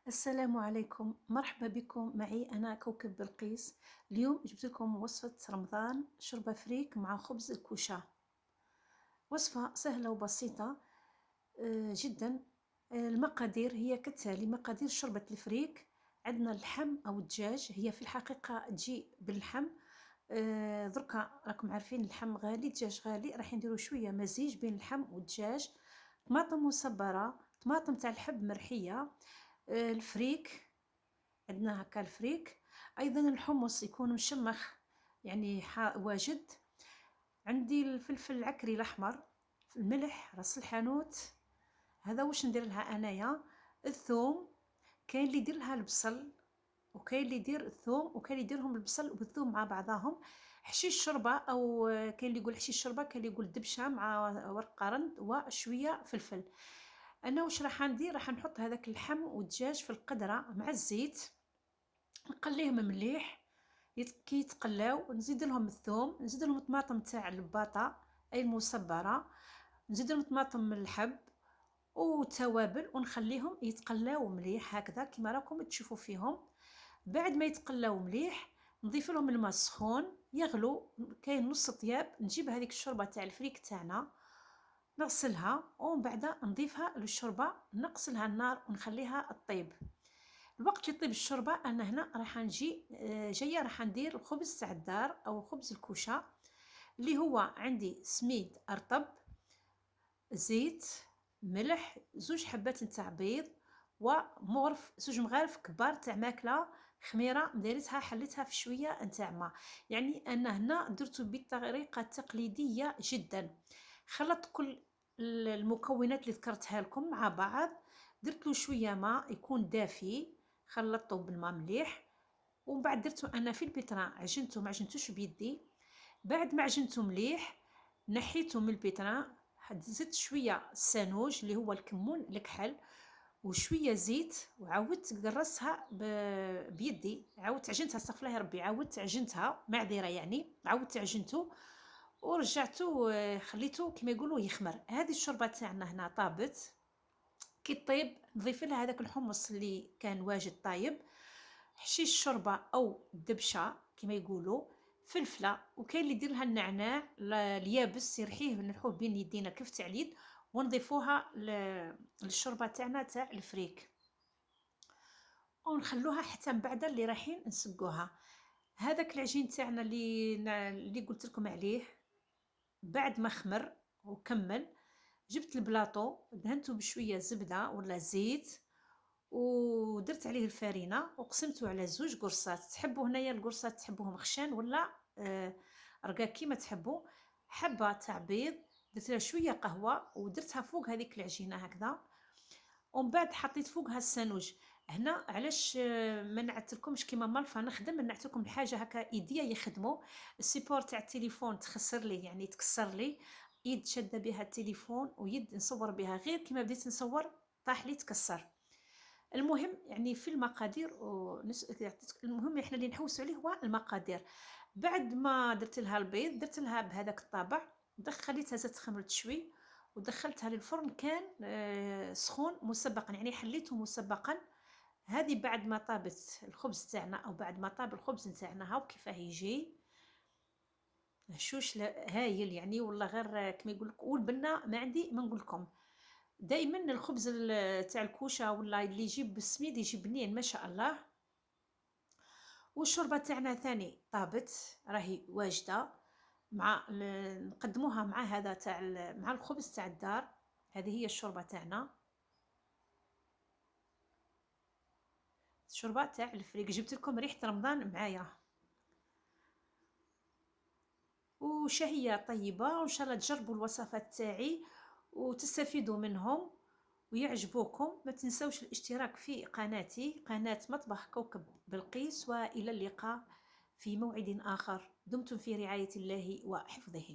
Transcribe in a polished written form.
السلام عليكم، مرحبا بكم معي أنا كوكب بلقيس. اليوم جبت لكم وصفة رمضان شوربة فريك مع خبز الكوشة. وصفة سهلة وبسيطة جدا. المقادير هي كالتالي: مقادير شوربة الفريك: عندنا اللحم أو الدجاج، هي في الحقيقة تجي باللحم. دركا راكم عارفين اللحم غالي، الدجاج غالي، راح نديرو شوية مزيج بين اللحم والدجاج. طماطم مصبرة، طماطم تاع الحب مرحية، الفريك، عندنا هكا الفريك. ايضا الحمص يكون مشمخ، يعني واجد. عندي الفلفل العكري الاحمر، الملح، راس الحانوت. هذا واش ندير لها انايا. الثوم، كاين اللي يدير لها البصل، وكاين اللي يدير الثوم، وكاين اللي يديرهم البصل والثوم مع بعضهم. حشيش شوربه، او كاين اللي يقول حشيش شوربه، كاين اللي يقول دبشه مع ورق قرن وشويه فلفل. انا واش راح ندير؟ راح نحط هذاك اللحم والدجاج في القدره مع الزيت، نقليهم مليح. كي يتقلاو نزيد لهم الثوم، نزيد لهم الطماطم تاع الباطا اي المصبره، نزيد لهم طماطم الحب والتوابل، ونخليهم يتقلاو مليح هكذا كما راكم تشوفوا فيهم. بعد ما يتقلاو مليح نضيف لهم الماء سخون يغلو، كاين نص طياب. نجيب هذيك الشوربه تاع الفريك تاعنا، نغسلها ومن بعد نضيفها للشوربه، نقصلها النار ونخليها تطيب. الوقت اللي طيب الشوربه انا هنا راح نجي جايه راح ندير الخبز تاع الدار او خبز الكوشه، اللي هو عندي سميد ارطب، زيت، ملح، زوج حبات نتاع بيض، ومغرف زوج مغارف كبار تاع ماكله خميره مديرتها حليتها في شويه نتاع ما. يعني انا هنا درته بالطريقه التقليديه جدا. خلطت كل المكونات اللي ذكرتها لكم مع بعض، درت له شويه ماء يكون دافي، خلطته بالماء مليح. ومن بعد درته انا في البيتران، عجنته ما عجنتوش بيدي. بعد ما عجنته مليح نحيته من البيتران، زدت شويه سانوج اللي هو الكمون الكحل وشويه زيت، وعاودت قرصتها بيدي، عاودت عجنتها، استغفر الله يا ربي، عاودت عجنتها معذره، يعني عاودت عجنته ورجعته خليته كما يقولوا يخمر. هذه الشوربه تاعنا هنا طابت. كي طيب نضيف لها هذاك الحمص اللي كان واجد طايب، حشيش الشوربه او الدبشه كما يقولوا، فلفله، وكاين اللي يدير لها النعناع اليابس يرحيه نرحوه بين يدينا كيف تاع اليد، ونضيفوها للشوربه تاعنا تاع الفريك، ونخلوها حتى من بعد اللي رايحين نسقوها. هذاك العجين تاعنا اللي قلت لكم عليه، بعد ما خمر وكمل، جبت البلاطو دهنته بشويه زبده ولا زيت، ودرت عليه الفارينه وقسمته على زوج قرصات. تحبوا هنايا القرصات تحبوهم خشان ولا رقاق كيما تحبوا. حبه تاع بيض، درت لها شويه قهوه ودرتها فوق هذيك العجينه هكذا، ومن بعد حطيت فوقها السانوج. هنا علاش ما نعتلكمش كيما مالفا نخدم، نعتلكم الحاجه هكا ايديا يخدموا. السيبور تاع التليفون تخسر لي، يعني تكسر لي، يد شاده بها التليفون ويد نصور بها، غير كيما بديت نصور طاح لي تكسر. المهم يعني في المقادير المهم احنا اللي نحوسوا عليه هو المقادير. بعد ما درت لها البيض درت لها بهذاك الطابع، خليتها زات خمرت شوي ودخلتها للفرن، كان سخون مسبقا، يعني حليته مسبقا. هذه بعد ما طابت الخبز تاعنا او بعد ما طاب الخبز تاعنا، هاو كيفاه يجي هشوش هايل يعني، والله غير كما يقول لك، والبنه ما عندي ما نقول لكم. دائما الخبز تاع الكوشه ولا اللي يجيب بالسميد يجي بنين ما شاء الله. والشوربه تاعنا ثاني طابت راهي واجده، مع نقدموها مع هذا تاع مع الخبز تاع الدار. هذه هي الشوربه تاعنا، الشوربه تاع الفريك. جبت لكم ريحه رمضان معايا، وشهيه طيبه، وان شاء الله تجربوا الوصفات تاعي وتستفيدوا منهم ويعجبوكم. ما تنسوش الاشتراك في قناتي، قناة مطبخ كوكب بلقيس، وإلى اللقاء في موعد آخر. دمتم في رعاية الله وحفظه.